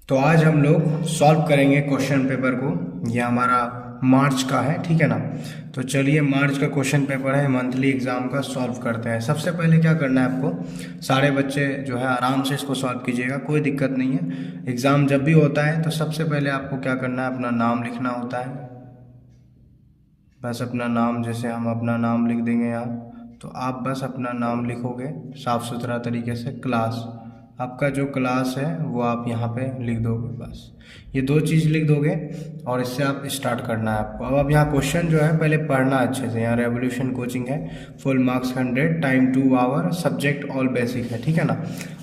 तो आज हम लोग सॉल्व करेंगे क्वेश्चन पेपर को। ये हमारा मार्च का है, ठीक है ना। तो चलिए मार्च का क्वेश्चन पेपर है, मंथली एग्जाम का, सॉल्व करते हैं। सबसे पहले क्या करना है आपको, सारे बच्चे जो है आराम से इसको सॉल्व कीजिएगा, कोई दिक्कत नहीं है। एग्ज़ाम जब भी होता है तो सबसे पहले आपको क्या करना है, अपना नाम लिखना होता है। बस अपना नाम, जैसे हम अपना नाम लिख देंगे यहाँ, तो आप बस अपना नाम लिखोगे साफ़ सुथरा तरीके से। क्लास, आपका जो क्लास है वो आप यहाँ पे लिख दोगे, बस ये दो चीज़ लिख दोगे और इससे आप स्टार्ट करना है आपको। अब यहाँ क्वेश्चन जो है पहले पढ़ना अच्छे से। यहाँ रेवोल्यूशन कोचिंग है, full marks 100, time 2 hour, subject all basic है, ठीक है ना।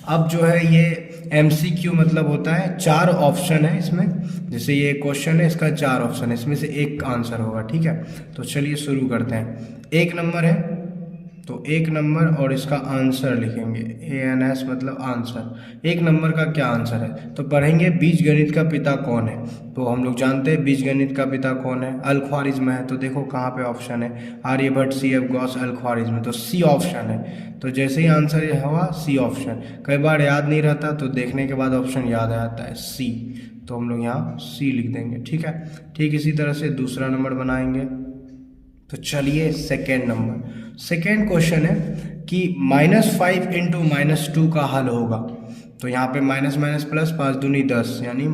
अब जो है ये MCQ मतलब होता है 4 ऑप्शन है इसमें। जैसे ये क्वेश्चन है, इसका 4 ऑप्शन है, इसमें से एक आंसर होगा, ठीक है। तो चलिए शुरू करते हैं। 1 नंबर है तो 1 नंबर और इसका आंसर लिखेंगे, ANS मतलब आंसर। 1 नंबर का क्या आंसर है, तो पढ़ेंगे बीजगणित का पिता कौन है। तो हम लोग जानते हैं बीजगणित का पिता कौन है, अल-ख्वारिज़्म है। तो देखो कहाँ पे ऑप्शन है, आर्यभट्ट, CF गॉस, अल-ख्वारिज़्म, तो C ऑप्शन है। तो जैसे ही आंसर हुआ C ऑप्शन। कई बार याद नहीं रहता तो देखने के बाद ऑप्शन याद आ जाता है C, तो हम लोग यहाँ C लिख देंगे, ठीक है। ठीक इसी तरह से दूसरा नंबर बनाएंगे। तो चलिए सेकेंड नंबर, सेकेंड क्वेश्चन है कि -5 इंटू -2 का हल होगा। तो यहाँ पे माइनस माइनस प्लस, 5 दूनी 10, यानी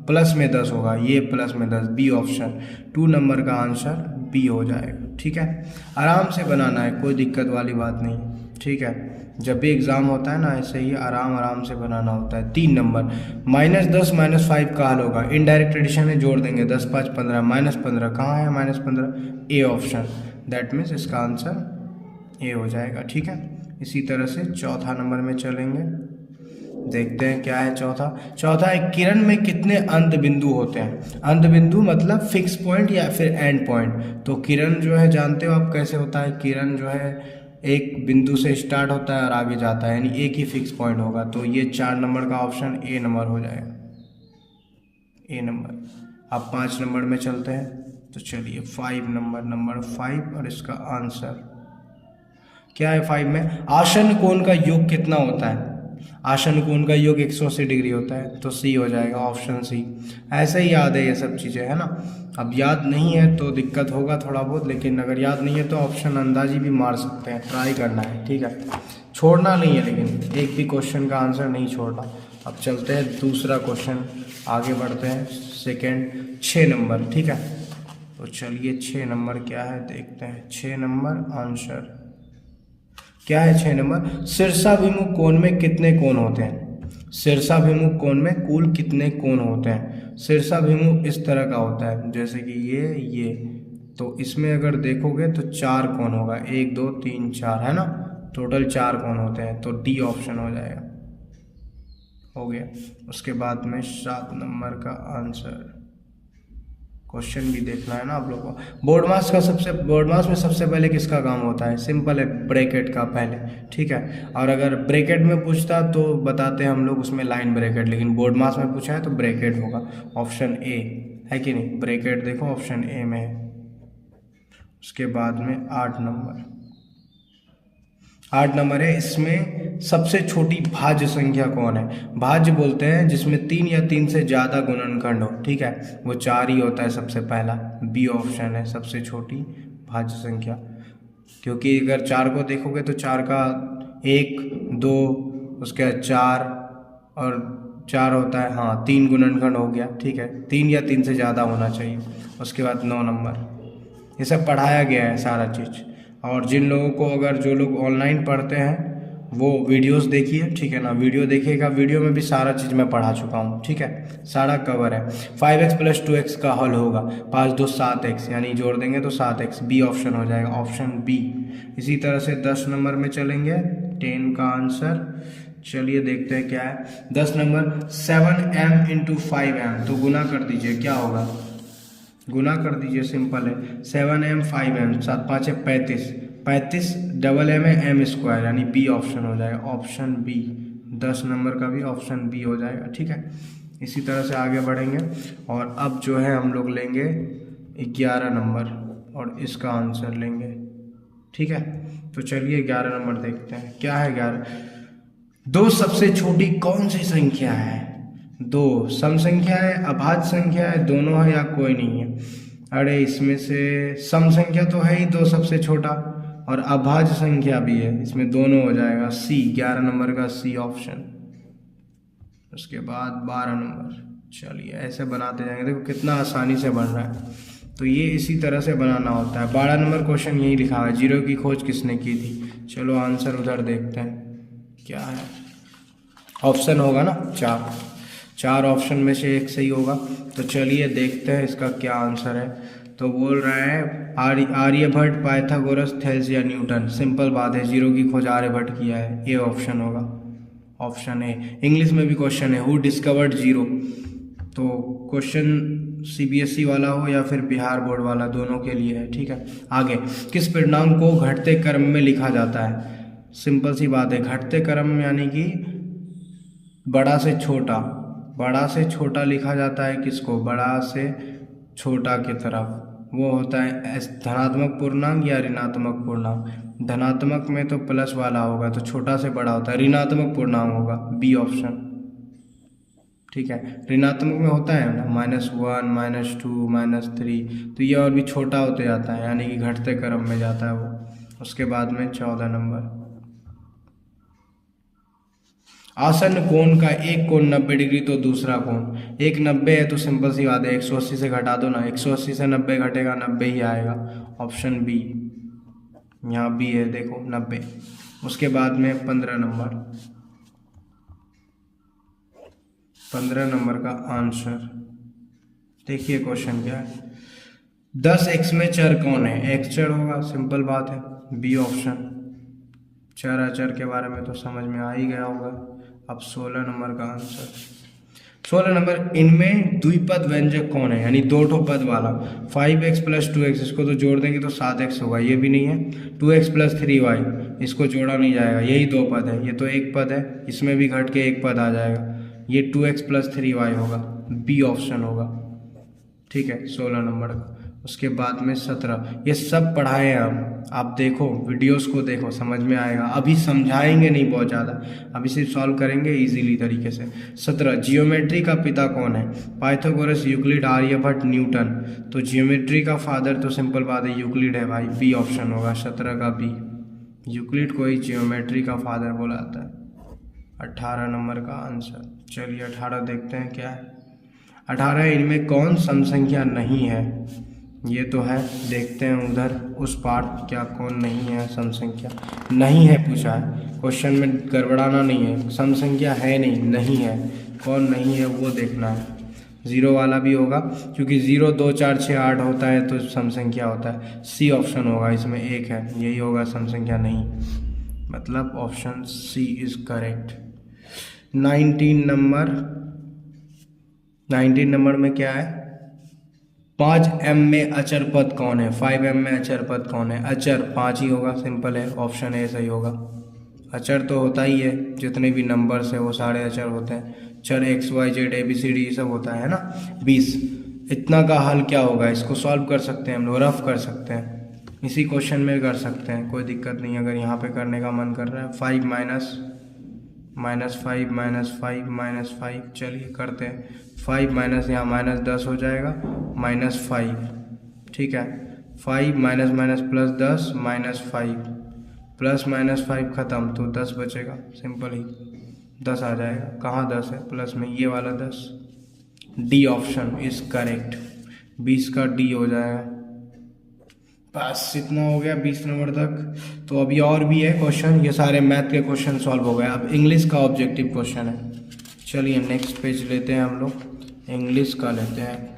प्लस में 10 होगा, ये प्लस में 10, B ऑप्शन। 2 नंबर का आंसर B हो जाएगा, ठीक है। आराम से बनाना है, कोई दिक्कत वाली बात नहीं, ठीक है। जब भी एग्ज़ाम होता है ना, ऐसे ही आराम आराम से बनाना होता है। 3 नंबर, -10 -5 का हल होगा। इनडायरेक्ट एडिशन में जोड़ देंगे, 10 5 15, -15 कहाँ है, -15, A ऑप्शन। दैट मीन्स इसका आंसर A हो जाएगा, ठीक है। इसी तरह से चौथा नंबर में चलेंगे, देखते हैं क्या है चौथा है, किरण में कितने अंत बिंदु होते हैं। अंत बिंदु मतलब फिक्स पॉइंट या फिर एंड पॉइंट। तो किरण जो है जानते हो आप कैसे होता है, किरण जो है एक बिंदु से स्टार्ट होता है और आगे जाता है, यानी एक ही फिक्स पॉइंट होगा। तो ये 4 नंबर का ऑप्शन A नंबर हो जाएगा, A नंबर। अब 5 नंबर में चलते हैं। तो चलिए 5 नंबर 5 और इसका आंसर क्या है। 5 में आसन कोण का योग कितना होता है। आसन कोण का योग 180 डिग्री होता है, तो C हो जाएगा, ऑप्शन C। ऐसे ही याद है ये सब चीज़ें, है ना। अब याद नहीं है तो दिक्कत होगा थोड़ा बहुत, लेकिन अगर याद नहीं है तो ऑप्शन अंदाजी भी मार सकते हैं, ट्राई करना है, ठीक है। छोड़ना नहीं है, लेकिन एक भी क्वेश्चन का आंसर नहीं छोड़ना। अब चलते हैं दूसरा क्वेश्चन, आगे बढ़ते हैं। सेकेंड 6 नंबर, ठीक है। तो चलिए 6 नंबर क्या है देखते हैं। 6 नंबर आंसर क्या है। 6 नंबर, शीर्षाभिमुख कोण में कितने कोण होते हैं। शीर्षाभिमुख कोण में कुल कितने कोण होते हैं। शीर्षाभिमुख इस तरह का होता है, जैसे कि ये, तो इसमें अगर देखोगे तो 4 कोण होगा, 1 2 3 4, है ना। टोटल 4 कोण होते हैं, तो D ऑप्शन हो जाएगा, हो गया। उसके बाद में 7 नंबर का आंसर, क्वेश्चन भी देखना है ना आप लोगों को। बोर्ड मास में सबसे पहले किसका काम होता है, सिंपल है, ब्रैकेट का पहले, ठीक है। और अगर ब्रैकेट में पूछता तो बताते हैं हम लोग उसमें लाइन ब्रैकेट, लेकिन बोर्ड मास में पूछा है तो ब्रैकेट होगा, ऑप्शन A है कि नहीं। ब्रैकेट देखो ऑप्शन A में है। उसके बाद में 8 नंबर है, इसमें सबसे छोटी भाज्य संख्या कौन है। भाज्य बोलते हैं जिसमें 3 या 3 से ज़्यादा गुणनखंड हो, ठीक है। वो 4 ही होता है सबसे पहला, B ऑप्शन है सबसे छोटी भाज्य संख्या। क्योंकि अगर 4 को देखोगे तो 4 का 1 2, उसके बाद 4 और 4 होता है, हाँ 3 गुणनखंड हो गया, ठीक है। 3 या 3 से ज़्यादा होना चाहिए। उसके बाद 9 नंबर, ये सब पढ़ाया गया है सारा चीज़। और जिन लोगों को, अगर जो लोग ऑनलाइन पढ़ते हैं वो वीडियोस देखिए, ठीक है ना। वीडियो देखिएगा, वीडियो में भी सारा चीज़ मैं पढ़ा चुका हूँ, ठीक है, सारा कवर है। 5x + 2x का हल होगा, 5 2 7x, यानी जोड़ देंगे तो 7x, B ऑप्शन हो जाएगा, ऑप्शन B। इसी तरह से 10 नंबर में चलेंगे, 10 का आंसर चलिए देखते हैं क्या है। 10 नंबर, 7m × 5m, तो गुना कर दीजिए, क्या होगा, गुना कर दीजिए, सिंपल है। 7m 5m, 7 5 35, 35 डबल m है m², यानी B ऑप्शन हो जाएगा, ऑप्शन B। 10 नंबर का भी ऑप्शन B हो जाएगा, ठीक है। इसी तरह से आगे बढ़ेंगे और अब जो है हम लोग लेंगे 11 नंबर और इसका आंसर लेंगे, ठीक है। तो चलिए 11 नंबर देखते हैं क्या है। 11, 2 सबसे छोटी कौन सी संख्या है। दो सम संख्या है, अभाज्य संख्या है, दोनों है या कोई नहीं है? अरे इसमें से सम संख्या तो है ही दो सबसे छोटा, और अभाज्य संख्या भी है, इसमें दोनों हो जाएगा। सी 11 नंबर का सी ऑप्शन। उसके बाद 12 नंबर। चलिए ऐसे बनाते जाएंगे, देखो कितना आसानी से बन रहा है। तो ये इसी तरह से बनाना होता है। 12 नंबर क्वेश्चन यही लिखा है, जीरो की खोज किसने की थी। चलो आंसर उधर देखते हैं क्या है। ऑप्शन होगा ना चार ऑप्शन में से एक सही होगा। तो चलिए देखते हैं इसका क्या आंसर है। तो बोल रहा है आर्यभट्ट, पाइथागोरस, थेल्स या न्यूटन। सिंपल बात है, जीरो की खोज आर्यभट्ट किया है, ये ऑप्शन होगा, ऑप्शन ए। इंग्लिश में भी क्वेश्चन है, हु डिस्कवर्ड जीरो। तो क्वेश्चन सीबीएसई वाला हो या फिर बिहार बोर्ड वाला, दोनों के लिए है, ठीक है। आगे, किस पूर्णांक को घटते क्रम में लिखा जाता है। सिंपल सी बात है, घटते क्रम यानी कि बड़ा से छोटा लिखा जाता है किसको, बड़ा से छोटा की तरफ। वो होता है धनात्मक पूर्णांक या ऋणात्मक पूर्णांक। धनात्मक में तो प्लस वाला होगा, तो छोटा से बड़ा होता है, ऋणात्मक पूर्णांक होगा, बी ऑप्शन, ठीक है। ऋणात्मक में होता है ना -1, -2, -3, तो ये और भी छोटा होते जाता है, यानी कि घटते क्रम में जाता है वो। उसके बाद में 14 नंबर, आसन्न कोण का एक कोण 90 डिग्री तो दूसरा कोण, एक 90 है तो सिंपल सी बात है 180 से घटा दो ना, 180 से 90 घटेगा 90 ही आएगा, ऑप्शन बी। यहाँ बी है देखो 90। उसके बाद में 15 नंबर का आंसर देखिए, क्वेश्चन क्या है। 10x में चर कौन है। x चर होगा, सिंपल बात है, बी ऑप्शन। चर अचर के बारे में तो समझ में आ ही गया होगा। अब 16 नंबर का आंसर। 16 नंबर, इनमें द्विपद व्यंजक कौन है, यानी दो ठो पद वाला। 5x + 2x, इसको तो जोड़ देंगे तो 7x होगा, ये भी नहीं है। 2x + 3y, इसको जोड़ा नहीं जाएगा, यही दो पद है, ये तो एक पद है, इसमें भी घट के एक पद आ जाएगा, ये 2x + 3y होगा, बी ऑप्शन होगा, ठीक है, 16 नंबर का। उसके बाद में 17, ये सब पढ़ाए हैं हम, आप देखो वीडियोस को देखो, समझ में आएगा। अभी समझाएंगे नहीं बहुत ज़्यादा, अभी सिर्फ सॉल्व करेंगे इजीली तरीके से। 17, जियोमेट्री का पिता कौन है। Pythagoras, Euclid, Aryabhatta, Newton. तो जियोमेट्री का फादर तो सिंपल बात है यूक्लिड है भाई, बी ऑप्शन होगा, 17 का बी। यूक्लिड को ही जियोमेट्री का फादर बोला जाता है। 18 नंबर का आंसर। चलिए 18 देखते हैं क्या है। 18, इनमें कौन सम संख्या नहीं है। ये तो है, देखते हैं उधर उस पार्ट, क्या कौन नहीं है सम संख्या। नहीं है पूछा है, क्वेश्चन में गड़बड़ाना नहीं है, सम संख्या है नहीं है, कौन नहीं है वो देखना है। जीरो वाला भी होगा, क्योंकि 0, 2, 4, 6, 8 होता है तो सम संख्या होता है, सी ऑप्शन होगा, इसमें एक है, यही होगा सम संख्या नहीं, मतलब option C is correct. 19 number में क्या है। 5m में अचर पद कौन है। 5m में अचर पद कौन है। अचर 5 ही होगा, सिंपल है, ऑप्शन ए सही होगा। अचर तो होता ही है, जितने भी नंबर्स है वो सारे अचर होते हैं। चर x y z a b c d ये सब होता है ना। 20, इतना का हल क्या होगा, इसको सॉल्व कर सकते हैं हम लोग, रफ कर सकते हैं, इसी क्वेश्चन में कर सकते हैं, कोई दिक्कत नहीं अगर यहाँ पे करने का मन कर रहा है। 5 -5, चलिए करते हैं। 5 माइनस यहाँ -10 हो जाएगा, -5, ठीक है। 5 माइनस +10 -5, +-5 ख़त्म तो 10 बचेगा, सिंपल ही 10 आ जाएगा। कहाँ 10 है, प्लस में, ये वाला 10, डी ऑप्शन इज करेक्ट, 20 का डी हो जाएगा। बस इतना हो गया 20 नंबर तक। तो अभी और भी है क्वेश्चन, ये सारे मैथ के क्वेश्चन सॉल्व हो गए। अब इंग्लिश का ऑब्जेक्टिव क्वेश्चन है, चलिए नेक्स्ट पेज लेते हैं हम लोग, इंग्लिश का लेते हैं।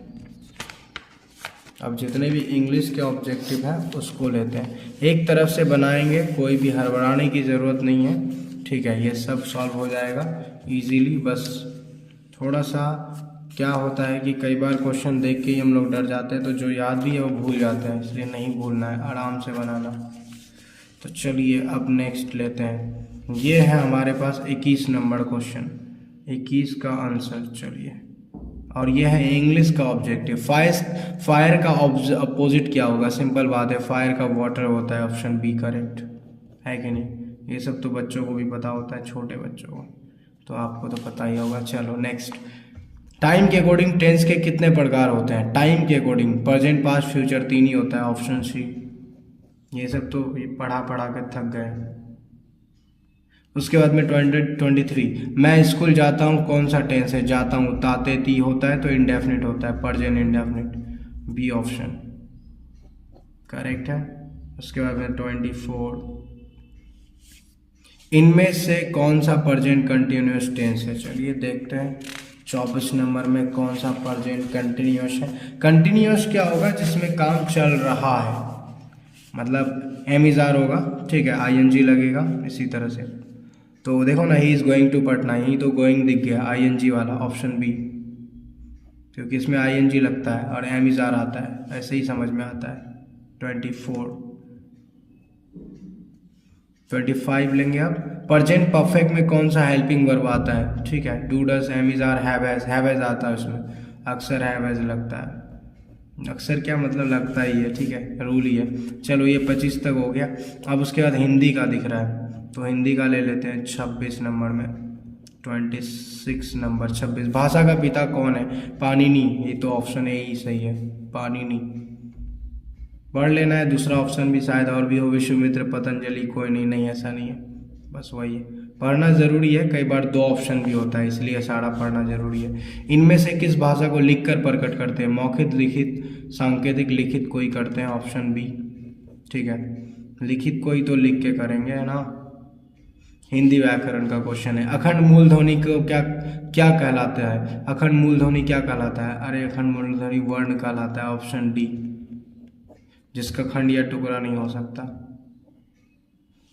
अब जितने भी इंग्लिश के ऑब्जेक्टिव हैं उसको लेते हैं, एक तरफ से बनाएंगे, कोई भी हड़बड़ाने की ज़रूरत नहीं है, ठीक है। ये सब सॉल्व हो जाएगा इजीली, बस थोड़ा सा क्या होता है कि कई बार क्वेश्चन देख के ही हम लोग डर जाते हैं, तो जो याद भी है वो भूल जाते हैं, इसलिए नहीं भूलना है, आराम से बनाना। तो चलिए अब नेक्स्ट लेते हैं, ये है हमारे पास 21 नंबर क्वेश्चन, 21 का आंसर। चलिए, और ये है इंग्लिश का ऑब्जेक्टिव। फायर का अपोजिट क्या होगा, सिंपल बात है, फायर का वाटर होता है, ऑप्शन बी करेक्ट है कि नहीं। ये सब तो बच्चों को भी पता होता है, छोटे बच्चों को, तो आपको तो पता ही होगा। चलो नेक्स्ट, टाइम के अकॉर्डिंग टेंस के कितने प्रकार होते हैं? टाइम के अकॉर्डिंग प्रेजेंट, पास्ट, फ्यूचर, तीन ही होता है, ऑप्शन सी। ये सब तो ये पढ़ा पढ़ा के थक गए। उसके बाद में 23, मैं स्कूल जाता हूँ, कौन सा टेंस है? जाता हूँ, ताते ती होता है तो इंडेफिनिट होता है, present indefinite, B option correct है। उसके बाद में 24, इनमें से कौन सा प्रेजेंट कंटिन्यूअस टेंस है? चलिए देखते हैं 24 नंबर में कौन सा प्रेजेंट कंटिन्यूअस है। कंटिन्यूअस क्या होगा? जिसमें काम चल रहा है, मतलब एम इज आर होगा, ठीक है, आईएनजी लगेगा इसी तरह से। तो देखो ना, he is going to Patna, he तो गोइंग दिख गया, आईएनजी वाला ऑप्शन बी, क्योंकि इसमें आईएनजी लगता है और एम इज आर आता है, ऐसे ही समझ में आता है। 25 लेंगे अब। प्रेजेंट परफेक्ट में कौन सा हेल्पिंग वर्ब आता है? ठीक है, do, does, am is are, have has आता है उसमें, अक्सर हैव एज लगता है। अक्सर क्या मतलब, लगता ही है, ठीक है, रूल ही है। चलो ये 25 तक हो गया। अब उसके बाद हिंदी का दिख रहा है, तो हिंदी का ले लेते हैं 26 नंबर में। 26 नंबर 26, भाषा का पिता कौन है? पाणिनि, ये तो ऑप्शन ए ही सही है, पाणिनि। पढ़ लेना है, दूसरा ऑप्शन भी शायद और भी हो, विश्वामित्र, पतंजलि, कोई नहीं, नहीं ऐसा नहीं है, बस वही है। पढ़ना जरूरी है, कई बार दो ऑप्शन भी होता है, इसलिए सारा पढ़ना जरूरी है। इनमें से किस भाषा को लिखकर प्रकट करते हैं? मौखिक, लिखित, सांकेतिक, लिखित कोई करते हैं, ऑप्शन बी, ठीक है, लिखित कोई तो लिख के करेंगे, है ना। हिंदी व्याकरण का क्वेश्चन है। अखंड मूल ध्वनि को क्या क्या कहलाता है? अखंड मूल ध्वनि क्या कहलाता है? अरे अखंड मूल ध्वनि वर्ण कहलाता है, ऑप्शन डी, जिसका खंड या टुकड़ा नहीं हो सकता।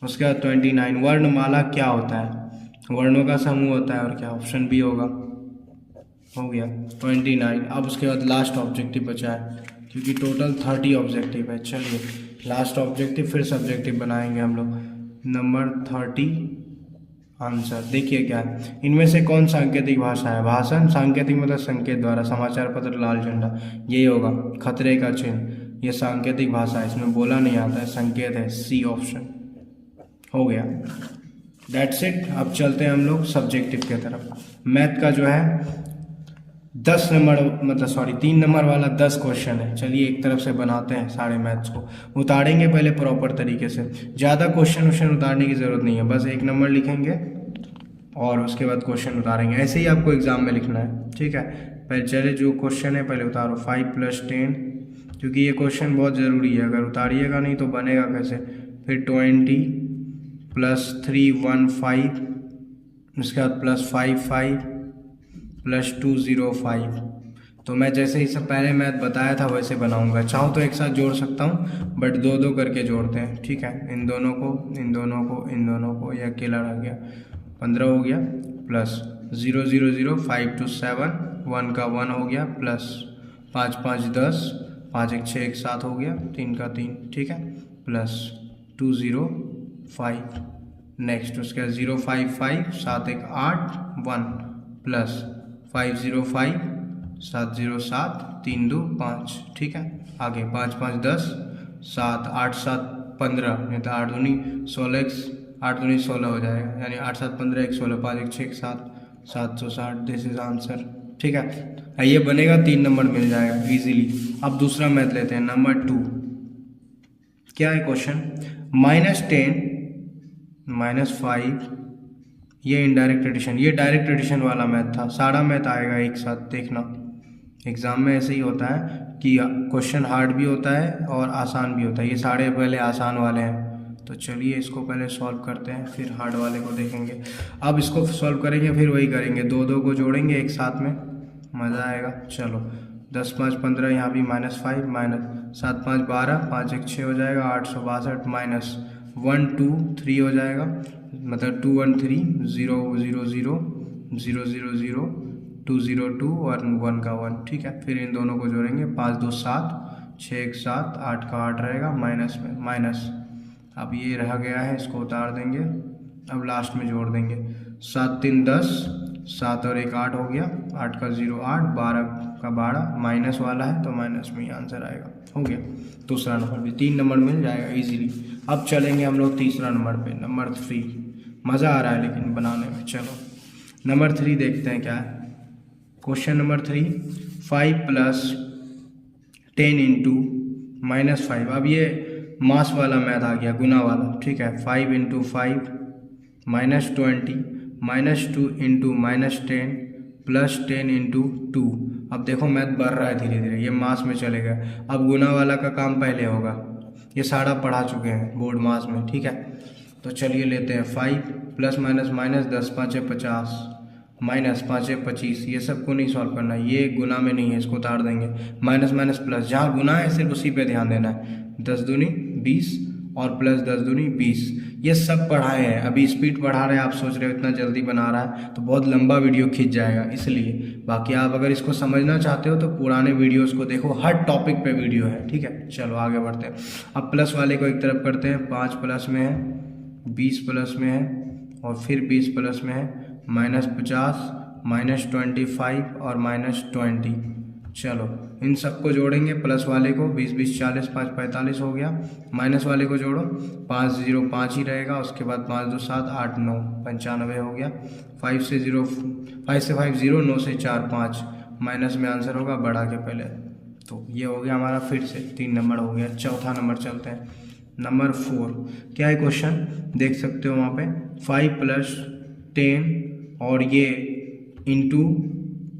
उसके बाद 29, वर्णमाला क्या होता है? वर्णों का समूह होता है, और क्या, ऑप्शन बी होगा, हो गया 29। अब उसके बाद लास्ट ऑब्जेक्टिव बचा है, क्योंकि टोटल 30 ऑब्जेक्टिव है। चलिए लास्ट ऑब्जेक्टिव फिर सब्जेक्टिव बनाएंगे हम लोग। नंबर 30 आंसर देखिए क्या है, इनमें से कौन सांकेतिक भाषा है? भाषण, सांकेतिक मतलब संकेत द्वारा, समाचार पत्र, लाल झंडा, यही होगा, खतरे का चिन्ह, ये सांकेतिक भाषा है, इसमें बोला नहीं आता है, संकेत है, सी ऑप्शन हो गया। That's it. अब चलते हैं हम लोग सब्जेक्टिव की तरफ। मैथ का जो है 10 नंबर, मतलब सॉरी 3 नंबर वाला 10 क्वेश्चन है। चलिए एक तरफ से बनाते हैं, सारे मैथ्स को उतारेंगे पहले प्रॉपर तरीके से। ज़्यादा क्वेश्चन उतारने की ज़रूरत नहीं है, बस 1 नंबर लिखेंगे और उसके बाद क्वेश्चन उतारेंगे। ऐसे ही आपको एग्जाम में लिखना है, ठीक है। पहले चले जो क्वेश्चन है पहले उतारो। 5 + 10, क्योंकि ये क्वेश्चन बहुत ज़रूरी है, अगर उतारिएगा नहीं तो बनेगा कैसे। फिर 20 + 3 15, उसके बाद +5 5 + 2 0 5। तो मैं जैसे ही सब पहले मैथ बताया था वैसे बनाऊंगा, चाहूँ तो एक साथ जोड़ सकता हूँ, बट दो दो करके जोड़ते हैं, ठीक है। इन दोनों को, इन दोनों को, इन दोनों को, ये अकेला रह गया, 15 हो गया, प्लस 0 0 0 5 2 7, 1 का 1 हो गया, प्लस 5 5 10, 5 1 6 1 7 हो गया, 3 का 3, ठीक है, प्लस 2 0 5। नेक्स्ट उसके बाद 0 5 5 7 1 8 1, प्लस 5 0 5 7 0 7 3 2 5, ठीक है। आगे 5 5 10 7 8 7 15, नहीं तो 8 दूनी 16, 8 दूनी 16 हो जाएगा, यानी 8 7 15 1 16, 5 1 6 7 760। दिस इज आंसर, ठीक है। ये बनेगा, 3 नंबर मिल जाएगा इजीली। अब दूसरा मैथ लेते हैं, नंबर 2। क्या है क्वेश्चन? -10 -5, ये इनडायरेक्ट एडिशन, ये डायरेक्ट एडिशन वाला मैथ था। सारा मैथ आएगा एक साथ, देखना एग्जाम में ऐसे ही होता है कि क्वेश्चन हार्ड भी होता है और आसान भी होता है। ये सारे पहले आसान वाले हैं, तो चलिए इसको पहले सॉल्व करते हैं, फिर हार्ड वाले को देखेंगे। अब इसको सॉल्व करेंगे, फिर वही करेंगे, दो दो को जोड़ेंगे एक साथ में, मज़ा आएगा। चलो 10 5 15, यहाँ भी -5, -7 5 12, 5 1 6 हो जाएगा, 862, -1 2 3 हो जाएगा, मतलब 2 1 3 0 0 0 0 0 0 2 0 2 और 1 का 1, ठीक है। फिर इन दोनों को जोड़ेंगे, 5 2 7, 6 1 7, 8 का 8 रहेगा, माइनस में माइनस। अब ये रह गया है, इसको उतार देंगे, अब लास्ट में जोड़ देंगे। 7 3 10, 7 और 1 8 हो गया, 8 का 0 8, 12 का 12, माइनस वाला है तो माइनस में ही आंसर आएगा। हो गया दूसरा नंबर भी, 3 नंबर मिल जाएगा इजीली। अब चलेंगे हम लोग तीसरा नंबर पे, नंबर 3। मज़ा आ रहा है लेकिन बनाने में। चलो नंबर 3 देखते हैं क्या है। Question number 3, 5 plus 10 into -5। अब ये मास वाला मैथ आ गया, गुना वाला, ठीक है। 5 इंटू 5 -20 -2 इंटू -10 प्लस 10 इंटू 2। अब देखो मैथ बढ़ रहा है धीरे धीरे, ये मास में चलेगा। अब गुना वाला का काम पहले होगा, ये सारा पढ़ा चुके हैं बोर्ड मास में, ठीक है। तो चलिए लेते हैं 5 प्लस माइनस माइनस 10 5 50 माइनस 5 25। ये सबको नहीं सॉल्व करना, ये गुना में नहीं है, इसको उतार देंगे। माइनस माइनस प्लस, जहाँ गुना है सिर्फ उसी पे ध्यान देना है। 10 दूनी 20 और प्लस 10 दूनी 20। ये सब पढ़ाए हैं, अभी स्पीड बढ़ा रहे हैं। आप सोच रहे हो इतना जल्दी बना रहा है तो बहुत लंबा वीडियो खींच जाएगा, इसलिए। बाकी आप अगर इसको समझना चाहते हो तो पुराने वीडियोस को देखो, हर टॉपिक पे वीडियो है, ठीक है। चलो आगे बढ़ते हैं। अब प्लस वाले को एक तरफ करते हैं। 5 प्लस में है, 20 प्लस में है और फिर 20 प्लस में है, -50 -25 और -20। चलो इन सबको जोड़ेंगे, प्लस वाले को 20 20 40 5 45 हो गया। माइनस वाले को जोड़ो, 5 0 5 ही रहेगा, उसके बाद 5 2 7 8 9 95 हो गया। 5 से 5 0 9 से 4 5, माइनस में आंसर होगा बढ़ा के पहले। तो ये हो गया हमारा, फिर से 3 नंबर हो गया। चौथा नंबर चलते हैं, नंबर 4। क्या है क्वेश्चन, देख सकते हो वहाँ पे 5 प्लस 10 और ये इंटू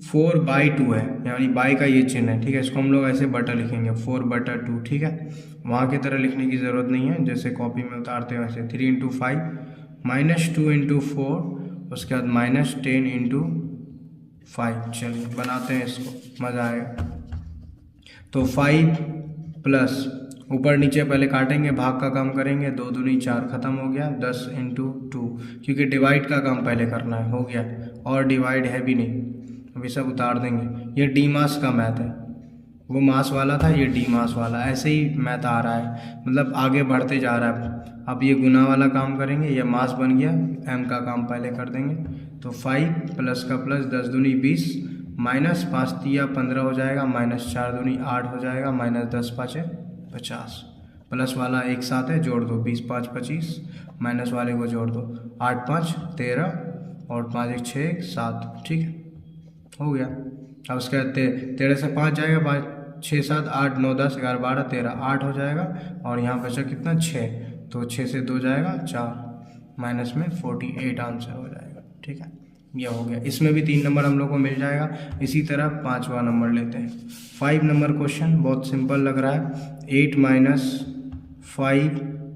4/2 है, यानी बाई का ये चिन्ह है, ठीक है। इसको हम लोग ऐसे बटा लिखेंगे, 4/2, ठीक है। वहाँ की तरह लिखने की ज़रूरत नहीं है, जैसे कॉपी में उतारते हैं वैसे। 3 इंटू 5 -2 इंटू 4, उसके बाद -10 इंटू 5। चलिए बनाते हैं इसको, मज़ा आएगा। तो 5 प्लस ऊपर नीचे पहले काटेंगे, भाग का काम करेंगे, 2 दूनी 4 खत्म हो गया। 10 इंटू 2, क्योंकि डिवाइड का काम पहले करना है, हो गया। और डिवाइड है भी नहीं, अभी सब उतार देंगे। ये डी मास का मैथ है, वो मास वाला था, ये डी मास वाला, ऐसे ही मैथ आ रहा है, मतलब आगे बढ़ते जा रहा है। अब ये गुना वाला काम करेंगे, ये मास बन गया, एम का काम पहले कर देंगे। तो 5 प्लस का प्लस, 10 दूनी 20 माइनस 5 तिया 15 हो जाएगा, -4 दूनी 8 हो जाएगा, -10 5 50। प्लस वाला एक साथ है, जोड़ दो, 20 5 25, माइनस वाले को जोड़ दो, 8 5 13 और 5 1 6 1 7, ठीक है, हो गया। अब उसके बाद 13 से 5 जाएगा, 5 6 7 8 9 10 11 12 13, 8 हो जाएगा। और यहाँ बचा कितना, 6, तो 6 से 2 जाएगा 4, माइनस में 48 आंसर हो जाएगा, ठीक है। यह हो गया, इसमें भी 3 नंबर हम लोग को मिल जाएगा। इसी तरह 5वां नंबर लेते हैं। 5 नंबर क्वेश्चन बहुत सिंपल लग रहा है। 8 - 5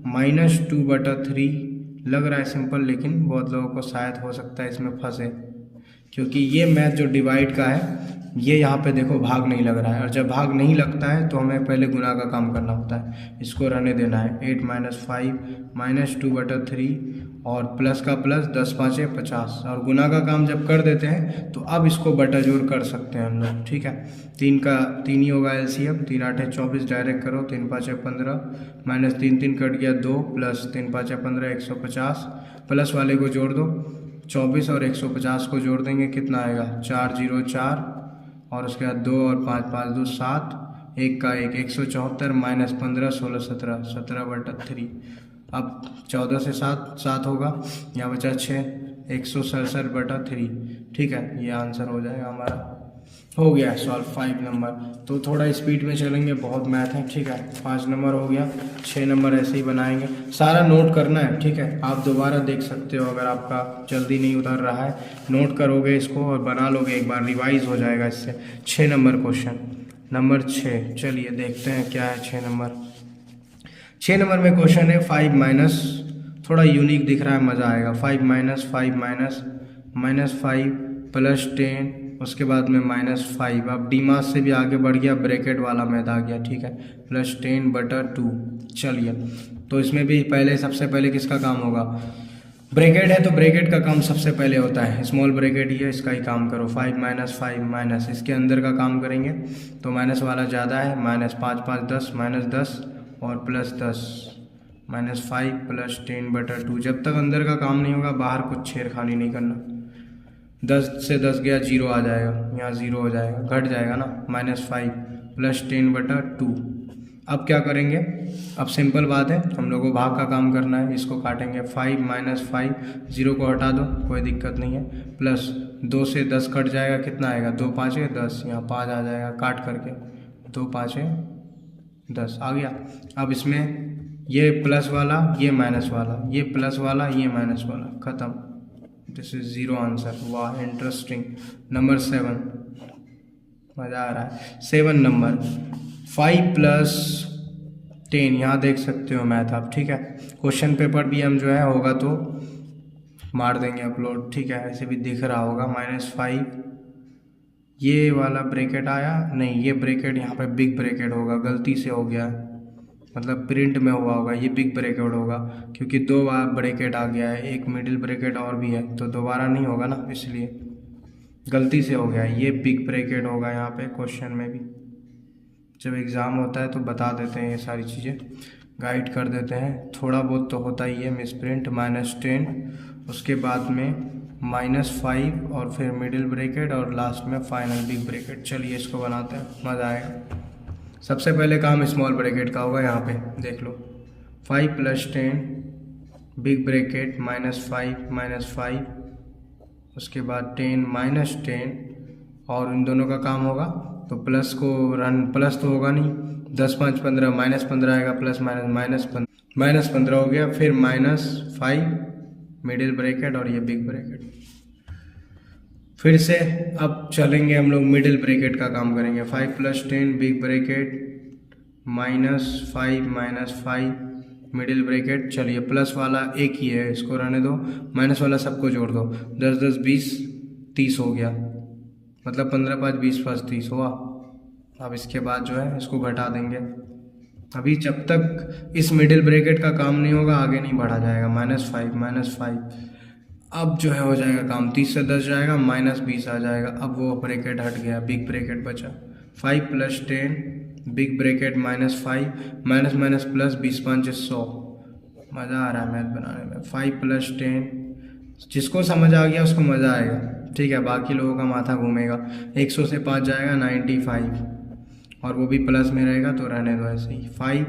-2/3 लग रहा है सिंपल, लेकिन बहुत लोगों को शायद हो सकता है इसमें फंसे, क्योंकि ये मैथ जो डिवाइड का है, ये यहाँ पे देखो भाग नहीं लग रहा है, और जब भाग नहीं लगता है तो हमें पहले गुना का काम करना होता है, इसको रहने देना है। 8 - 5 -2/3 और प्लस का प्लस, 10 5 50, और गुना का काम जब कर देते हैं तो अब इसको बटा जोड़ कर सकते हैं हम लोग, ठीक है। 3 का 3 ही होगा एलसीएम, 3 8 24, डायरेक्ट करो, 3 5 15 -3 3 कट गया 2, प्लस 3 5 15 150, प्लस वाले को जोड़ दो, 24 और 150 को जोड़ देंगे, कितना आएगा, 4 0 4, और उसके बाद 2 और 5 5 2 7, 1 का 1 174 -15 16 17 17/3। अब 14 से 7 होगा, यहाँ बचा 6, 167/3, ठीक है। ये आंसर हो जाएगा हमारा, हो गया सॉल्व 5 नंबर। तो थोड़ा स्पीड में चलेंगे, बहुत मैथ है, ठीक है। 5 नंबर हो गया, 6 नंबर ऐसे ही बनाएंगे। सारा नोट करना है, ठीक है। आप दोबारा देख सकते हो, अगर आपका जल्दी नहीं उतर रहा है, नोट करोगे इसको और बना लोगे एक बार, रिवाइज हो जाएगा इससे। 6 नंबर क्वेश्चन, नंबर 6, चलिए देखते हैं क्या है 6 नंबर। 6 नंबर में क्वेश्चन है 5 माइनस, थोड़ा यूनिक दिख रहा है, मज़ा आएगा। 5 - 5 -5 प्लस 10, उसके बाद में -5। अब डी मास से भी आगे बढ़ गया, ब्रैकेट वाला मैथ आ गया, ठीक है। प्लस 10/2। चलिए, तो इसमें भी पहले, सबसे पहले किसका काम होगा, ब्रैकेट है तो ब्रैकेट का काम सबसे पहले होता है, स्मॉल ब्रैकेट ही है, इसका ही काम करो। 5 - 5 माइनस, इसके अंदर का काम करेंगे तो माइनस वाला ज़्यादा है, -5 5 10 -10 और प्लस 10, -5 प्लस 10/2। जब तक अंदर का काम नहीं होगा बाहर कुछ छेड़खानी नहीं करना। 10 से 10 गया, 0 आ जाएगा, यहाँ 0 हो जाएगा, घट जाएगा ना, -5 प्लस 10/2। अब क्या करेंगे, अब सिंपल बात है, हम लोगों को भाग का काम करना है, इसको काटेंगे। 5 - 5, 0 को हटा दो, कोई दिक्कत नहीं है, प्लस 2 से 10 कट जाएगा, कितना आएगा, 2 5 10, यहाँ 5 आ जाएगा काट करके, 2 5 10 आ गया। अब इसमें ये प्लस वाला, ये माइनस वाला, ये प्लस वाला, ये माइनस वाला, ख़त्म। This is 0 answer. वाह इंटरेस्टिंग। नंबर 7, मज़ा आ रहा है। 7 नंबर, 5 + 10, यहाँ देख सकते हो मैथ आप, ठीक है। क्वेश्चन पेपर भी हम जो है होगा तो मार देंगे अपलोड, ठीक है, ऐसे भी दिख रहा होगा। -5, ये वाला ब्रैकेट आया नहीं, ये ब्रैकेट यहाँ पे बिग ब्रैकेट होगा, गलती से हो गया, मतलब प्रिंट में हुआ होगा, ये बिग ब्रैकेट होगा क्योंकि 2 ब्रैकेट आ गया है, एक मिडिल ब्रैकेट और भी है तो दोबारा नहीं होगा ना, इसलिए गलती से हो गया। ये बिग ब्रैकेट होगा यहाँ पे क्वेश्चन में भी, जब एग्ज़ाम होता है तो बता देते हैं, ये सारी चीज़ें गाइड कर देते हैं। थोड़ा बहुत तो होता ही है मिस प्रिंट। -10, उसके बाद में -5 और फिर मिडिल ब्रैकेट और लास्ट में फाइनल बिग ब्रैकेट। चलिए इसको बनाते हैं, मज़ा आएगा। सबसे पहले काम स्मॉल ब्रैकेट का होगा, यहाँ पे देख लो, 5 + 10 बिग ब्रैकेट -5, उसके बाद 10 - 10, और इन दोनों का काम होगा तो प्लस को रन, प्लस तो होगा नहीं, 10 5 15, -15 आएगा, प्लस माइनस -15 हो गया, फिर -5 मिडिल ब्रैकेट और ये बिग ब्रैकेट। फिर से अब चलेंगे हम लोग, मिडिल ब्रैकेट का काम करेंगे। 5 + 10 बिग ब्रैकेट -5 मिडिल ब्रैकेट। चलिए प्लस वाला एक ही है, इसको रहने दो, माइनस वाला सबको जोड़ दो, 10 10 20 30 हो गया, मतलब 15 5 20 5 30 हुआ। अब इसके बाद जो है इसको घटा देंगे। अभी जब तक इस मिडिल ब्रैकेट का काम नहीं होगा आगे नहीं बढ़ा जाएगा। -5 अब जो है हो जाएगा काम, 30 से 10 जाएगा, -20 आ जाएगा। अब वो ब्रैकेट हट गया, बिग ब्रैकेट बचा। 5 + 10 बिग ब्रैकेट -5 माइनस प्लस 20 5 100। मज़ा आ रहा है मैथ बनाने में। 5 + 10, जिसको समझ आ गया उसको मज़ा आएगा, ठीक है, बाकी लोगों का माथा घूमेगा। 100 से 5 जाएगा 95, और वो भी प्लस में रहेगा तो रहने दो ऐसे ही। 5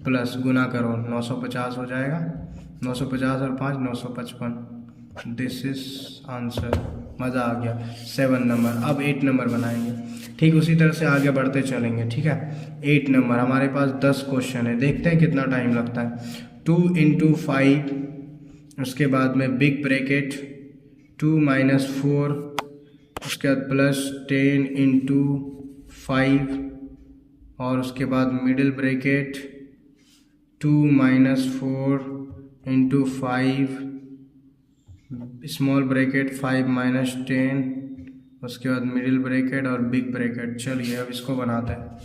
प्लस गुना करो, 950 हो जाएगा, 950 और 5 955। This is answer. मज़ा आ गया। 7 नंबर। अब 8 नंबर बनाएंगे, ठीक उसी तरह से आगे बढ़ते चलेंगे, ठीक है। 8 नंबर हमारे पास 10 क्वेश्चन है, देखते हैं कितना टाइम लगता है। 2 × 5, उसके बाद में बिग ब्रैकेट 2 - 4, उसके बाद +10 × 5, और उसके बाद मिडिल ब्रैकेट 2 - 4 × 5, स्मॉल ब्रैकेट 5 - 10, उसके बाद मिडिल ब्रैकेट और बिग ब्रैकेट। चलिए अब इसको बनाते हैं।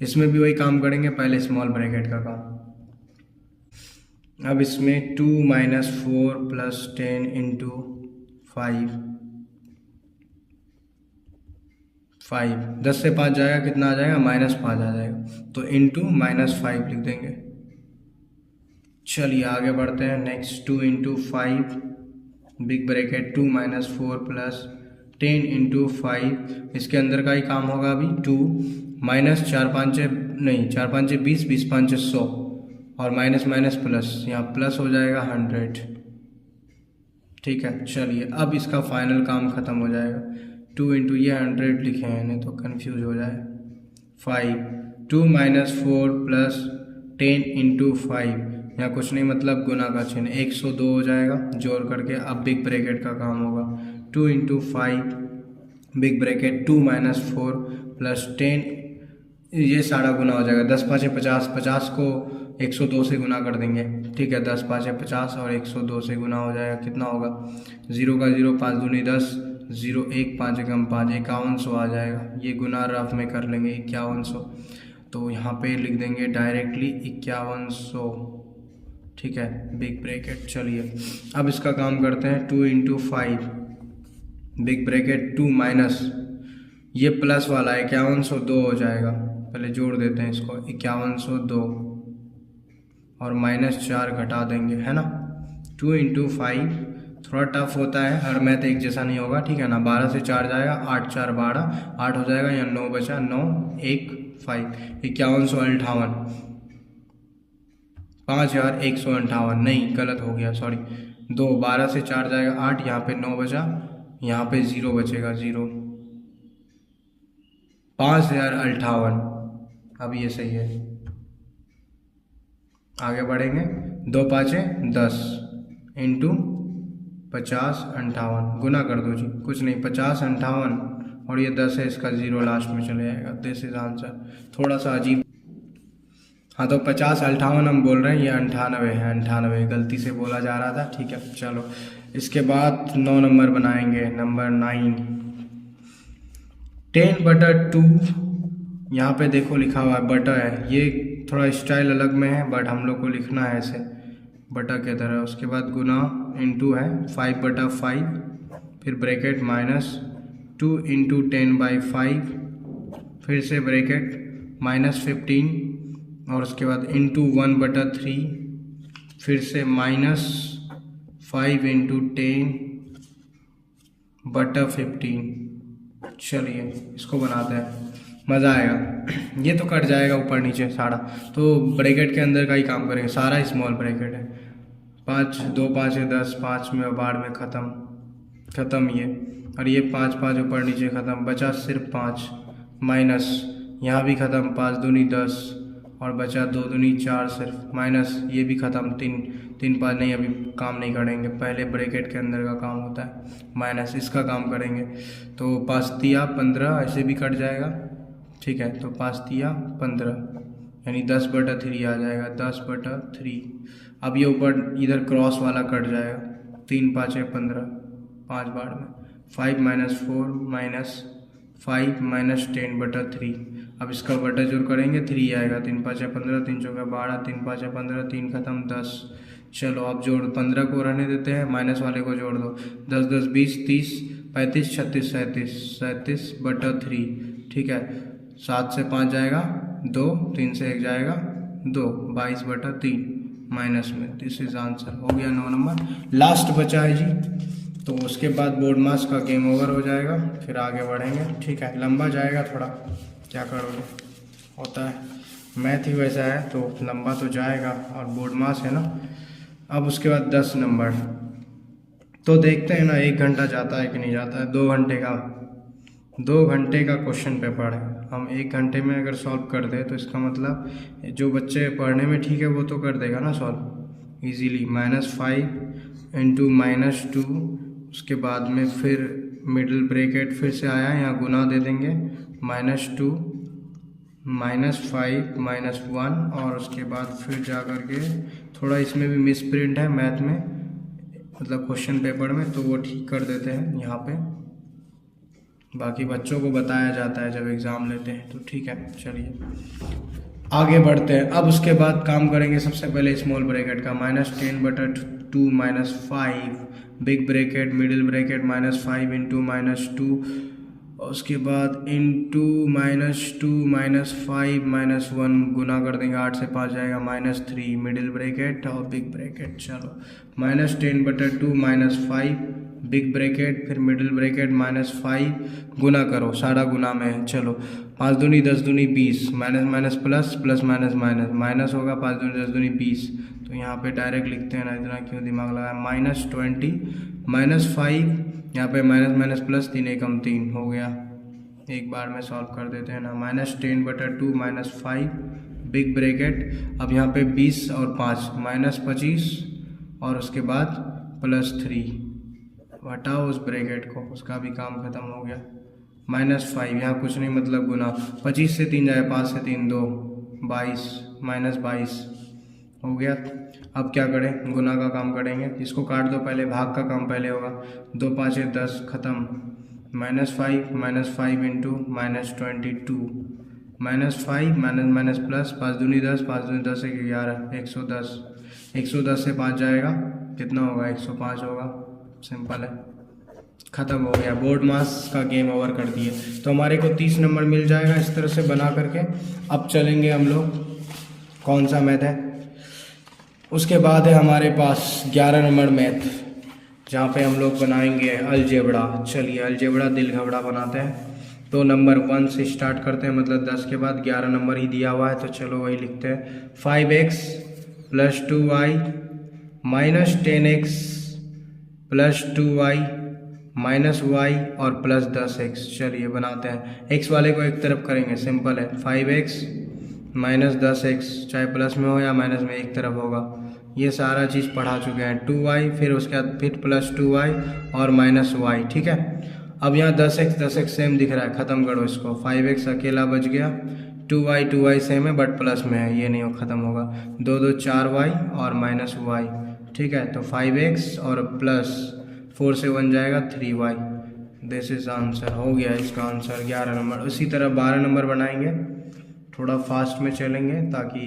इसमें भी वही काम करेंगे, पहले स्मॉल ब्रैकेट का काम। अब इसमें 2 - 4 + 10 × 5, 10 से 5 जाएगा, कितना आ जाएगा, -5 आ जाएगा, तो इंटू -5 लिख देंगे। चलिए आगे बढ़ते हैं। नेक्स्ट 2 × 5 बिग ब्रैकेट 2 - 4 + 10 × 5, इसके अंदर का ही काम होगा अभी। 2 -4 5 नहीं, 4 5 20, 20 5 100, और माइनस प्लस, यहाँ प्लस हो जाएगा 100, ठीक है। चलिए अब इसका फाइनल काम ख़त्म हो जाएगा। 2 × ये 100 लिखे हैं, नहीं तो कंफ्यूज हो जाए। 5 2 - 4 + 10 × 5, यहाँ कुछ नहीं, मतलब गुना का चिन्ह, 102 हो जाएगा जोड़ करके। अब बिग ब्रैकेट का काम होगा। 2 × 5 बिग ब्रैकेट 2 - 4 + 10, ये सारा गुना हो जाएगा। 10 5 50, 50 को 102 से गुना कर देंगे, ठीक है। 10 5 50 और 102 से गुना हो जाएगा, कितना होगा, 0 का 0, 5 दूनी 10, 0 1 5 एकम 5, 5100 आ जाएगा। ये गुना रफ में कर लेंगे, 5100, तो यहाँ पे लिख देंगे डायरेक्टली 5100, ठीक है, बिग ब्रैकेट। चलिए अब इसका काम करते हैं। 2 × 5 बिग ब्रैकेट 2 माइनस, ये प्लस वाला है, 5102 हो जाएगा। पहले जोड़ देते हैं इसको, 5102 और -4 घटा देंगे, है ना। 2 × 5 थोड़ा टफ होता है, हर मैथ एक जैसा नहीं होगा, ठीक है ना। 12 से 4 जाएगा, 8 4 12, 8 हो जाएगा, यहाँ 9 बचा, 9 1 5, 5158, 5158, नहीं गलत हो गया, सॉरी, 2 12 से 4 जाएगा 8, यहाँ पे 9 बचा, यहाँ पे 0 बचेगा, 0, 5058। अब ये सही है। आगे बढ़ेंगे, 2 पाँचे 10 इंटू 50 58, गुना कर दो जी, कुछ नहीं, 50 58 और ये 10 है, इसका 0 लास्ट में चले जाएगा। This is answer. थोड़ा सा अजीब, हाँ तो 50 58 हम बोल रहे हैं, ये 98 है, 98 गलती से बोला जा रहा था, ठीक है। चलो इसके बाद 9 नंबर बनाएंगे, नंबर 9, 10/2। यहाँ पे देखो लिखा हुआ है बटा है, ये थोड़ा स्टाइल अलग में है बट हम लोग को लिखना है ऐसे बटा के तरह। उसके बाद गुना इंटू है 5/5, फिर ब्रैकेट -2 इंटू 10/5, फिर से ब्रैकेट -15 और उसके बाद इंटू 1/3, फिर से -5 इंटू 10/15। चलिए इसको बनाते हैं, मज़ा आएगा। ये तो कट जाएगा ऊपर नीचे सारा, तो ब्रैकेट के अंदर का ही काम करेंगे, सारा स्मॉल ब्रैकेट है। 5 2 5 है 10, 5 में बाढ़ में ख़त्म ये, और ये 5 5 ऊपर नीचे ख़त्म, बचा सिर्फ 5, माइनस यहाँ भी ख़त्म, 5 दूनी 10 और बचा 2 दूनी 4 सिर्फ, माइनस ये भी ख़त्म, 3 5 नहीं, अभी काम नहीं करेंगे, पहले ब्रैकेट के अंदर का काम होता है, माइनस इसका काम करेंगे। तो 5 तिया 15 ऐसे भी कट जाएगा, ठीक है। तो 5 तिया 15 यानी 10/3 आ जाएगा, 10/3। अब ये ऊपर इधर क्रॉस वाला कट जाएगा, 3 5 15, 5 बार में 5 - 4 -5 -10/3। अब इसका बटा जोड़ करेंगे, 3 आएगा, 3 5 15, 3 चौका 12, 3 5 15, 3 खत्म 10। चलो अब जोड़, 15 को रहने देते हैं, माइनस वाले को जोड़ दो, 10 10 20 30 35 36 37/3, ठीक है। 7 से 5 जाएगा 2, 3 से 1 जाएगा 2, 22/3 माइनस में। This is answer. हो गया 9 नंबर, लास्ट बचा है जी। तो उसके बाद बोर्ड मास का गेम ओवर हो जाएगा, फिर आगे बढ़ेंगे, ठीक है। लंबा जाएगा थोड़ा, क्या करोगे, होता है, मैथ ही वैसा है तो लंबा तो जाएगा, और बोर्ड मास है ना। अब उसके बाद 10 नंबर, तो देखते हैं ना 1 घंटा जाता है कि नहीं जाता है। 2 घंटे का क्वेश्चन पेपर है, हम 1 घंटे में अगर सॉल्व कर दे तो इसका मतलब जो बच्चे पढ़ने में ठीक है वो तो कर देगा ना सॉल्व इजीली। -5 इंटू -2, उसके बाद में फिर मिडिल ब्रैकेट फिर से आया, यहाँ गुना दे देंगे, -2 -5 -1, और उसके बाद फिर जा कर के थोड़ा इसमें भी मिस प्रिंट है मैथ में, मतलब क्वेश्चन पेपर में, तो वो ठीक कर देते हैं यहाँ पे। बाकी बच्चों को बताया जाता है जब एग्ज़ाम लेते हैं, तो ठीक है। चलिए आगे बढ़ते हैं। अब उसके बाद काम करेंगे सबसे पहले स्मॉल ब्रैकेट का, -10/2 -5, big bracket middle bracket -5 into -2, उसके बाद इंटू -2 -5 -1, गुना कर देंगे, 8 से 5 जाएगा, -3 मिडिल ब्रैकेट और बिग ब्रैकेट। चलो -10/2 -5 बिग ब्रैकेट, फिर मिडिल ब्रैकेट -5, गुना करो, सारा गुना में है। चलो 5 दूनी 10 दूनी 20, minus plus plus minus minus minus होगा, 5 दूनी 10 दूनी 20, तो यहाँ पे डायरेक्ट लिखते हैं ना, इतना क्यों दिमाग लगाया। -20 -5, यहाँ पे माइनस प्लस 3 एकम 3 हो गया, एक बार में सॉल्व कर देते हैं ना। -10/2 -5 बिग ब्रैकेट, अब यहाँ पे 20 और 5 -25, और उसके बाद +3, हटाओ उस ब्रैकेट को, उसका भी काम खत्म हो गया। -5, यहाँ कुछ नहीं मतलब गुना, 25 से 3 जाए, 5 से 3 2, 22 -22 हो गया। अब क्या करें, गुना का काम करेंगे, इसको काट दो पहले, भाग का काम पहले होगा, 2 5 10 खत्म, -5 इंटू -22, -5 माइनस प्लस, 5 दूनी 10, 5 दूनी 10 1 11, 110, 110 से 5 जाएगा, कितना होगा, 105 होगा, सिंपल है, ख़त्म हो गया। बोर्ड मास का गेम ओवर कर दिए, तो हमारे को 30 नंबर मिल जाएगा इस तरह से बना करके। अब चलेंगे हम लोग, कौन सा मैथ है, उसके बाद है हमारे पास 11 नंबर मैथ, जहाँ पे हम लोग बनाएंगे अलजेब्रा। चलिए अलजेब्रा दिल घबरा बनाते हैं, तो नंबर 1 से स्टार्ट करते हैं, मतलब 10 के बाद 11 नंबर ही दिया हुआ है, तो चलो वही लिखते हैं। 5x + 2y -10x + 2y minus Y और प्लस 10x। चलिए बनाते हैं। x वाले को एक तरफ करेंगे, सिंपल है। 5x माइनस 10x, चाहे प्लस में हो या माइनस में, एक तरफ होगा। ये सारा चीज़ पढ़ा चुके हैं। 2y, फिर उसके बाद फिर प्लस 2y और माइनस वाई, ठीक है। अब यहाँ 10x सेम दिख रहा है, ख़त्म करो इसको। 5x अकेला बच गया, 2y सेम है बट प्लस में है, ये नहीं हो, ख़त्म होगा। 2 2 4y और माइनस वाई, ठीक है। तो 5x और प्लस 4 से 1 जाएगा 3y। This is answer. हो गया इसका आंसर 11 नंबर। उसी तरह 12 नंबर बनाएंगे, थोड़ा फास्ट में चलेंगे ताकि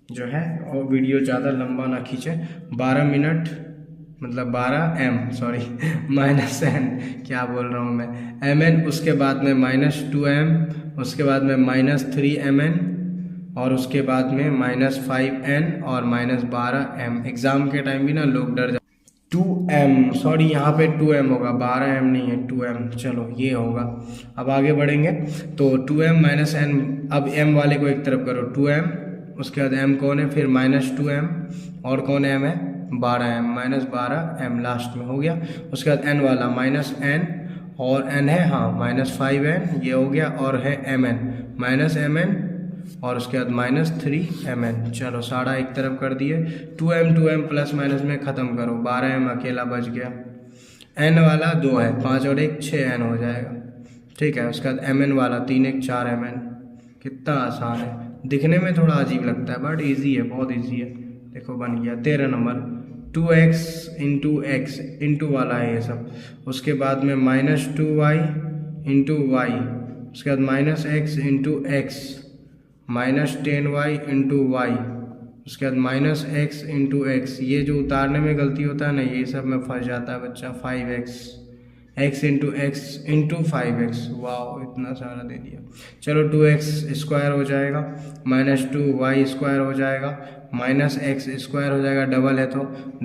जो है और वीडियो ज़्यादा लंबा ना खींचे। 12 मिनट मतलब 12m, सॉरी माइनस n, क्या बोल रहा हूँ मैं, mn, उसके बाद में माइनस 2m, उसके बाद में माइनस 3mn और उसके बाद में माइनस 5n और माइनस 12m। एग्ज़ाम के टाइम भी ना लोग डर 2m, सॉरी यहाँ पे 2m होगा, 12m नहीं है, 2m। चलो ये होगा। अब आगे बढ़ेंगे तो 2m माइनस n। अब m वाले को एक तरफ करो, 2m, उसके बाद m कौन है, फिर माइनस 2m और कौन है m है, 12m, माइनस 12m लास्ट में हो गया। उसके बाद n वाला माइनस n और n है, हाँ, माइनस 5n, ये हो गया। और है mn, माइनस mn और उसके बाद माइनस 3mn। चलो सारा एक तरफ कर दिए। 2m प्लस माइनस में ख़त्म करो, 12m अकेला बच गया। n वाला 2 है, 5 और 1 6n हो जाएगा, ठीक है। उसके बाद mn वाला 3 1 4mn। कितना आसान है, दिखने में थोड़ा अजीब लगता है बट इजी है, बहुत इजी है। देखो बन गया। 13 number 2x into x, into वाला है ये सब। उसके बाद में माइनस 2y इंटू वाई, उसके बाद minus x into x, minus 10y into Y, उसके बाद माइनस x इंटू x। ये जो उतारने में गलती होता है ना, ये सब में फंस जाता है बच्चा। 5x, x into x into 5x, वाह इतना सारा दे दिया। चलो 2x स्क्वायर हो जाएगा, माइनस 2y स्क्वायर हो जाएगा, माइनस x स्क्वायर हो जाएगा, डबल है तो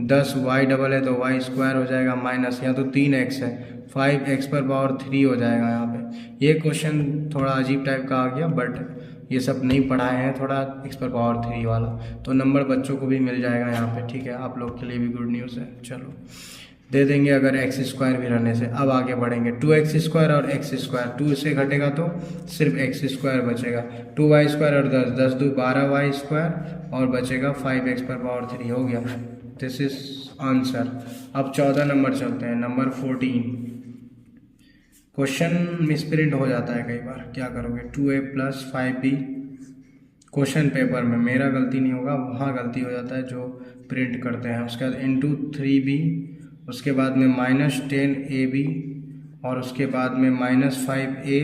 10y, डबल है तो y स्क्वायर हो जाएगा, माइनस यहाँ तो 3x है, 5x पर पावर 3 हो जाएगा यहाँ पे। ये क्वेश्चन थोड़ा अजीब टाइप का आ गया बट ये सब नहीं पढ़ाए हैं, थोड़ा x पर पावर 3 वाला, तो नंबर बच्चों को भी मिल जाएगा यहाँ पे, ठीक है। आप लोग के लिए भी गुड न्यूज़ है। चलो दे देंगे अगर x स्क्वायर भी रहने से। अब आगे बढ़ेंगे। 2x स्क्वायर और x स्क्वायर, 2 से घटेगा तो सिर्फ x स्क्वायर बचेगा। 2y स्क्वायर और 10 10 2 12y स्क्वायर और बचेगा 5x पर पावर 3। हो गया, दिस इज आंसर। अब 14 नंबर चलते हैं, नंबर 14। क्वेश्चन मिसप्रिंट हो जाता है कई बार, क्या करोगे। 2a plus 5b question paper में, मेरा गलती नहीं होगा, वहाँ गलती हो जाता है जो प्रिंट करते हैं। उसके बाद इंटू 3b, उसके बाद में माइनस 10ab और उसके बाद में माइनस 5a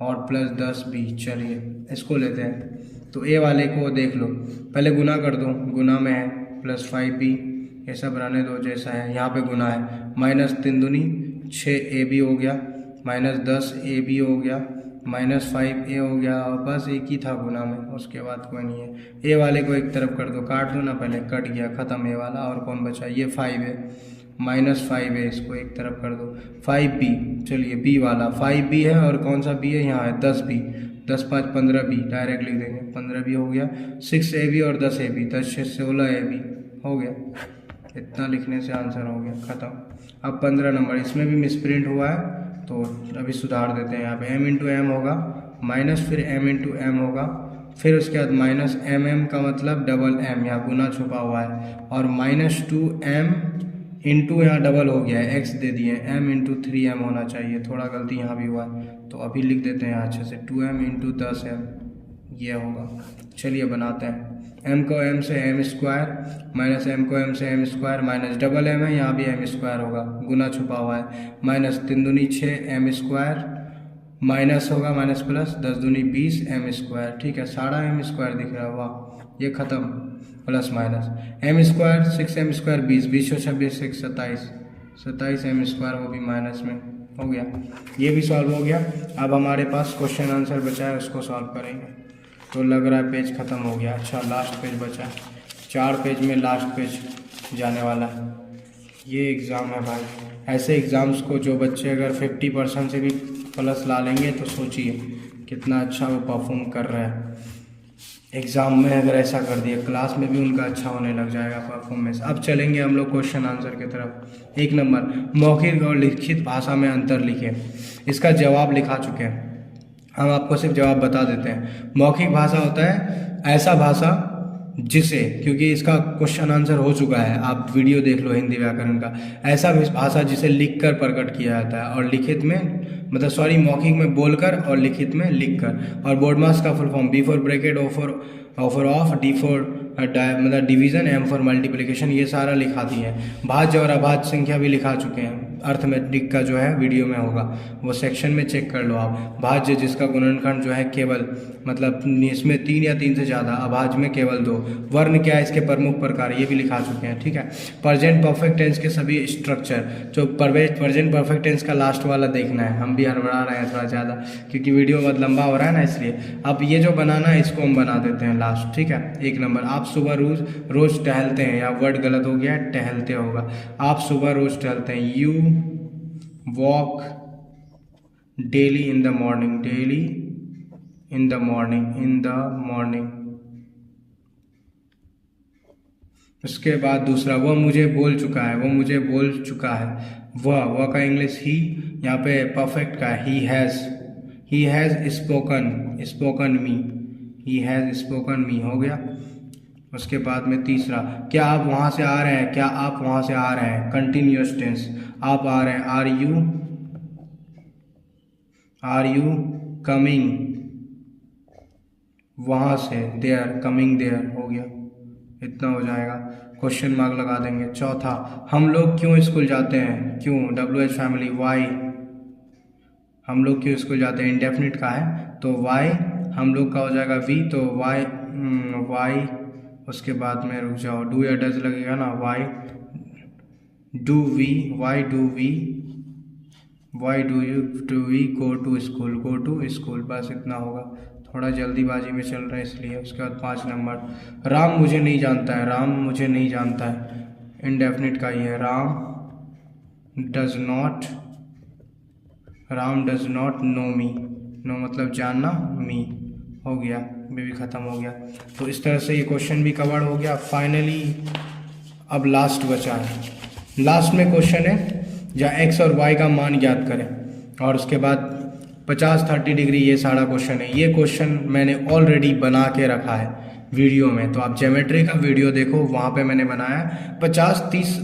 और प्लस 10b। चलिए इसको लेते हैं। तो a वाले को देख लो, पहले गुना कर दो, गुना में है प्लस 5b, ये सब रहने दो जैसा है। यहाँ पे गुना है, माइनस 3 दूनी 6ab हो गया, माइनस 10ab हो गया, माइनस 5a हो गया, और बस एक ही था गुना में, उसके बाद कोई नहीं है। a वाले को एक तरफ कर दो, काट दो ना, पहले कट गया, ख़त्म a वाला। और कौन बचा, ये 5 है, माइनस 5 है, इसको एक तरफ कर दो। 5b, चलिए b वाला 5b है, और कौन सा b है, यहाँ है 10b, 10 5 15b, डायरेक्ट लिख देंगे, 15b हो गया। 6ab और 10ab, 10 6 16ab हो गया। इतना लिखने से आंसर हो गया, ख़त्म। अब 15 नंबर, इसमें भी मिसप्रिंट हुआ है तो अभी सुधार देते हैं। यहाँ पे m इंटू एम होगा, माइनस फिर m इंटू एम होगा, फिर उसके बाद माइनस mm का मतलब डबल m, यहाँ गुना छुपा हुआ है, और माइनस 2m इंटू यहाँ डबल हो गया है, x दे दिए, m इंटू 3m होना चाहिए, थोड़ा गलती यहाँ भी हुआ है तो अभी लिख देते हैं यहाँ अच्छे से, 2m इंटू 10m ये होगा। चलिए बनाते हैं। m को m से m स्क्वायर, माइनस m को m से m square, minus double m है, यहाँ भी m स्क्वायर होगा, गुना छुपा हुआ है, माइनस 3 दूनी 6 m स्क्वायर, माइनस होगा माइनस प्लस 10 दूनी 20 m स्क्वायर, ठीक है। सारा m स्क्वायर दिख रहा है, वाह ये ख़त्म, plus minus m square 6m square 20, 20 26 6 27, 27 m square, वो भी माइनस में हो गया। ये भी सॉल्व हो गया। अब हमारे पास क्वेश्चन आंसर बचा है, उसको सॉल्व करेंगे। तो लग रहा है पेज ख़त्म हो गया। अच्छा लास्ट पेज बचा है, 4 पेज में लास्ट पेज जाने वाला है। ये एग्ज़ाम है भाई, ऐसे एग्ज़ाम्स को जो बच्चे अगर 50% से भी प्लस ला लेंगे तो सोचिए कितना अच्छा वो परफॉर्म कर रहा है। एग्ज़ाम में अगर ऐसा कर दिया, क्लास में भी उनका अच्छा होने लग जाएगा परफॉर्मेंस। अब चलेंगे हम लोग क्वेश्चन आंसर की तरफ। 1 नंबर, मौखिक और लिखित भाषा में अंतर लिखें। इसका जवाब लिखा चुके हैं, हम आपको सिर्फ जवाब बता देते हैं। मौखिक भाषा होता है ऐसा भाषा जिसे, क्योंकि इसका क्वेश्चन आंसर हो चुका है, आप वीडियो देख लो हिंदी व्याकरण का। ऐसा भाषा जिसे लिखकर प्रकट किया जाता है, और लिखित में मतलब सॉरी मौखिक में बोलकर और लिखित में लिखकर। और बोर्ड मास का full form, B for bracket, O for of, D for मतलब डिवीज़न, एम फॉर मल्टीप्लिकेशन, ये सारा लिखा दिए हैं। भाज्य और अभाज्य संख्या भी लिखा चुके हैं, अर्थमेटिक का जो है वीडियो में होगा, वो सेक्शन में चेक कर लो आप। भाज्य जिसका गुणनखंड जो है केवल मतलब इसमें 3 या 3 से ज़्यादा, अभाज्य में केवल 2। वर्ण क्या है, इसके प्रमुख प्रकार, ये भी लिखा चुके हैं, ठीक है। प्रेजेंट परफेक्ट टेंस के सभी स्ट्रक्चर, जो प्रेजेंट परफेक्ट टेंस का लास्ट वाला देखना है, हम भी हड़बड़ा रहे हैं थोड़ा ज़्यादा क्योंकि वीडियो बहुत लंबा हो रहा है ना, इसलिए। अब ये जो बनाना है इसको हम बना देते हैं लास्ट, ठीक है। 1 नंबर, आप सुबह रोज टहलते हैं, या वर्ड गलत हो गया, टहलते होगा। आप सुबह रोज टहलते हैं, you walk daily in the morning, daily in the morning, in the morning. उसके बाद दूसरा, वह मुझे बोल चुका है, वो मुझे बोल चुका है। वह का इंग्लिश ही, यहाँ पे परफेक्ट का he has spoken me, he has spoken me हो गया। उसके बाद में तीसरा, क्या आप वहाँ से आ रहे हैं, क्या आप वहाँ से आ रहे हैं, कंटिन्यूअस टेंस, आप आ रहे हैं, आर यू कमिंग वहाँ से, देयर, कमिंग देयर हो गया, इतना हो जाएगा। क्वेश्चन मार्क लगा देंगे। चौथा, हम लोग क्यों स्कूल जाते हैं, क्यों, WH फैमिली, वाई, हम लोग क्यों स्कूल जाते हैं, इंडेफिनिट का है तो वाई, हम लोग का हो जाएगा वी, तो वाई। उसके बाद में रुक जाओ, डू या डज लगेगा ना, why do we go to school, बस इतना होगा। थोड़ा जल्दीबाजी में चल रहा है इसलिए। उसके बाद 5 नंबर, राम मुझे नहीं जानता है, इंडेफिनिट का ये, Ram does not know me, know मतलब जानना, मी हो गया, भी ख़त्म हो गया। तो इस तरह से ये क्वेश्चन भी कवर हो गया। फाइनली अब लास्ट बचा है। लास्ट में क्वेश्चन है, जहाँ एक्स और वाई का मान ज्ञात करें, और उसके बाद 50-30 डिग्री, ये सारा क्वेश्चन है। ये क्वेश्चन मैंने ऑलरेडी बना के रखा है वीडियो में, तो आप ज्योमेट्री का वीडियो देखो, वहाँ पे मैंने बनाया 50-30,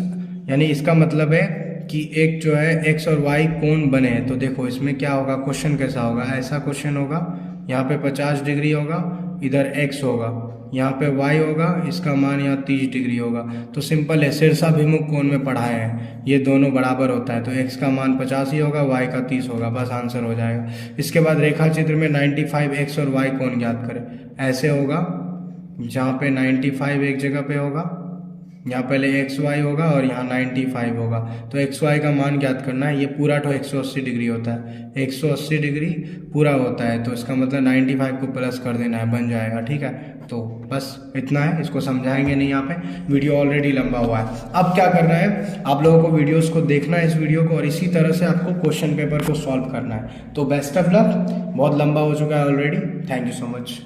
यानी इसका मतलब है कि एक जो है एक्स और वाई कोण बने हैं। तो देखो इसमें क्या होगा, क्वेश्चन कैसा होगा, ऐसा क्वेश्चन होगा, यहाँ पे 50 डिग्री होगा, इधर एक्स होगा, यहाँ पे वाई होगा, इसका मान यहाँ 30 डिग्री होगा। तो सिंपल है, शीर्षाभिमुख कोण में पढ़ाए हैं, ये दोनों बराबर होता है, तो एक्स का मान 50 ही होगा, वाई का 30 होगा, बस आंसर हो जाएगा। इसके बाद रेखा चित्र में 95 एक्स और वाई कोण ज्ञात करें। ऐसे होगा, जहाँ पे 95 एक जगह पे होगा, यहाँ पहले एक्स वाई होगा और यहाँ 95 होगा, तो एक्स वाई का मान ज्ञात करना है। ये पूरा तो 180 डिग्री होता है, 180 डिग्री पूरा होता है, तो इसका मतलब 95 को प्लस कर देना है, बन जाएगा, ठीक है। तो बस इतना है, इसको समझाएंगे नहीं यहाँ पे, वीडियो ऑलरेडी लंबा हुआ है। अब क्या करना है, आप लोगों को वीडियोस को देखना है, इस वीडियो को, और इसी तरह से आपको क्वेश्चन पेपर को सॉल्व करना है। तो बेस्ट ऑफ लक, बहुत लंबा हो चुका है already, thank you so much.